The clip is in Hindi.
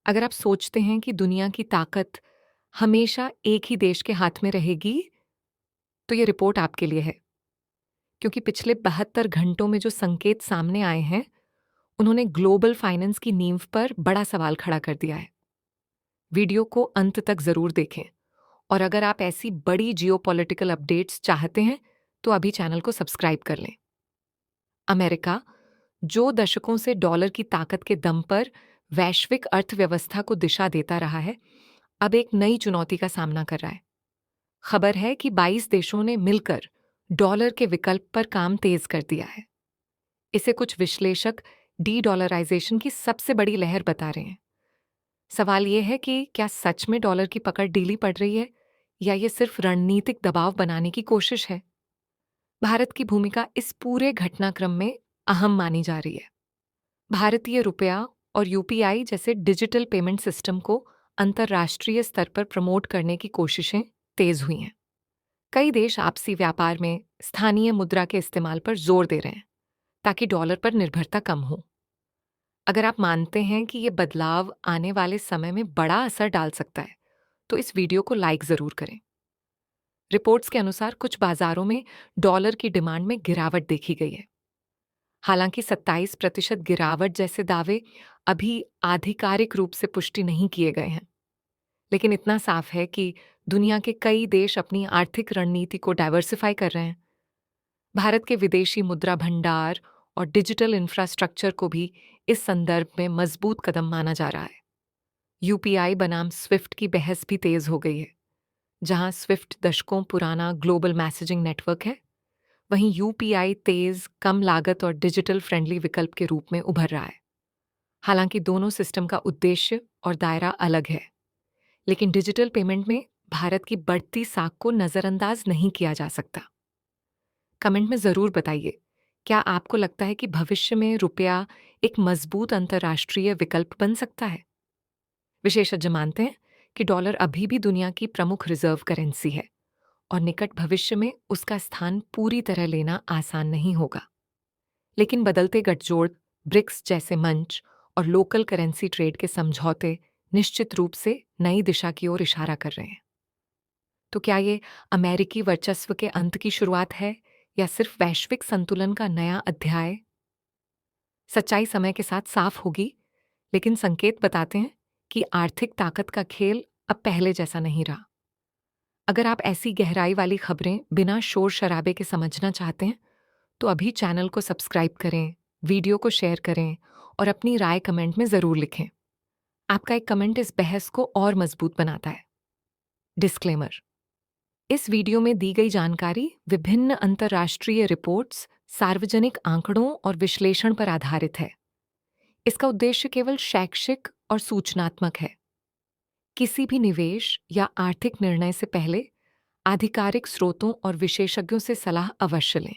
अगर आप सोचते हैं कि दुनिया की ताकत हमेशा एक ही देश के हाथ में रहेगी, तो ये रिपोर्ट आपके लिए है। क्योंकि पिछले 72 घंटों में जो संकेत सामने आए हैं, उन्होंने ग्लोबल फाइनेंस की नींव पर बड़ा सवाल खड़ा कर दिया है। वीडियो को अंत तक जरूर देखें और अगर आप ऐसी बड़ी जियोपॉलिटिकल अपडेट्स चाहते हैं, तो अभी चैनल को सब्सक्राइब कर लें। अमेरिका, जो दशकों से डॉलर की ताकत के दम पर वैश्विक अर्थव्यवस्था को दिशा देता रहा है, अब एक नई चुनौती का सामना कर रहा है। खबर है कि 22 देशों ने मिलकर डॉलर के विकल्प पर काम तेज कर दिया है। इसे कुछ विश्लेषक डी डॉलराइजेशन की सबसे बड़ी लहर बता रहे हैं। सवाल यह है कि क्या सच में डॉलर की पकड़ ढीली पड़ रही है या ये सिर्फ रणनीतिक दबाव बनाने की कोशिश है। भारत की भूमिका इस पूरे घटनाक्रम में अहम मानी जा रही है। भारतीय रुपया और यूपीआई जैसे डिजिटल पेमेंट सिस्टम को अंतर्राष्ट्रीय स्तर पर प्रमोट करने की कोशिशें तेज हुई हैं। कई देश आपसी व्यापार में स्थानीय मुद्रा के इस्तेमाल पर जोर दे रहे हैं ताकि डॉलर पर निर्भरता कम हो। अगर आप मानते हैं कि ये बदलाव आने वाले समय में बड़ा असर डाल सकता है, तो इस वीडियो को लाइक जरूर करें। रिपोर्ट्स के अनुसार कुछ बाजारों में डॉलर की डिमांड में गिरावट देखी गई है। हालांकि 27% गिरावट जैसे दावे अभी आधिकारिक रूप से पुष्टि नहीं किए गए हैं, लेकिन इतना साफ है कि दुनिया के कई देश अपनी आर्थिक रणनीति को डाइवर्सिफाई कर रहे हैं। भारत के विदेशी मुद्रा भंडार और डिजिटल इंफ्रास्ट्रक्चर को भी इस संदर्भ में मजबूत कदम माना जा रहा है। यूपीआई बनाम स्विफ्ट की बहस भी तेज हो गई है। जहां स्विफ्ट दशकों पुराना ग्लोबल मैसेजिंग नेटवर्क है, वहीं यूपीआई तेज, कम लागत और डिजिटल फ्रेंडली विकल्प के रूप में उभर रहा है। हालांकि दोनों सिस्टम का उद्देश्य और दायरा अलग है, लेकिन डिजिटल पेमेंट में भारत की बढ़ती साख को नजरअंदाज नहीं किया जा सकता। कमेंट में जरूर बताइए, क्या आपको लगता है कि भविष्य में रुपया एक मजबूत अंतर्राष्ट्रीय विकल्प बन सकता है? विशेषज्ञ मानते हैं कि डॉलर अभी भी दुनिया की प्रमुख रिजर्व करेंसी है और निकट भविष्य में उसका स्थान पूरी तरह लेना आसान नहीं होगा। लेकिन बदलते गठजोड़, ब्रिक्स जैसे मंच और लोकल करेंसी ट्रेड के समझौते निश्चित रूप से नई दिशा की ओर इशारा कर रहे हैं। तो क्या ये अमेरिकी वर्चस्व के अंत की शुरुआत है या सिर्फ वैश्विक संतुलन का नया अध्याय? सच्चाई समय के साथ साफ होगी, लेकिन संकेत बताते हैं कि आर्थिक ताकत का खेल अब पहले जैसा नहीं रहा। अगर आप ऐसी गहराई वाली खबरें बिना शोर शराबे के समझना चाहते हैं, तो अभी चैनल को सब्सक्राइब करें, वीडियो को शेयर करें और अपनी राय कमेंट में ज़रूर लिखें। आपका एक कमेंट इस बहस को और मजबूत बनाता है। डिस्क्लेमर: इस वीडियो में दी गई जानकारी विभिन्न अंतर्राष्ट्रीय रिपोर्ट्स, सार्वजनिक आंकड़ों और विश्लेषण पर आधारित है। इसका उद्देश्य केवल शैक्षिक और सूचनात्मक है। किसी भी निवेश या आर्थिक निर्णय से पहले आधिकारिक स्रोतों और विशेषज्ञों से सलाह अवश्य लें।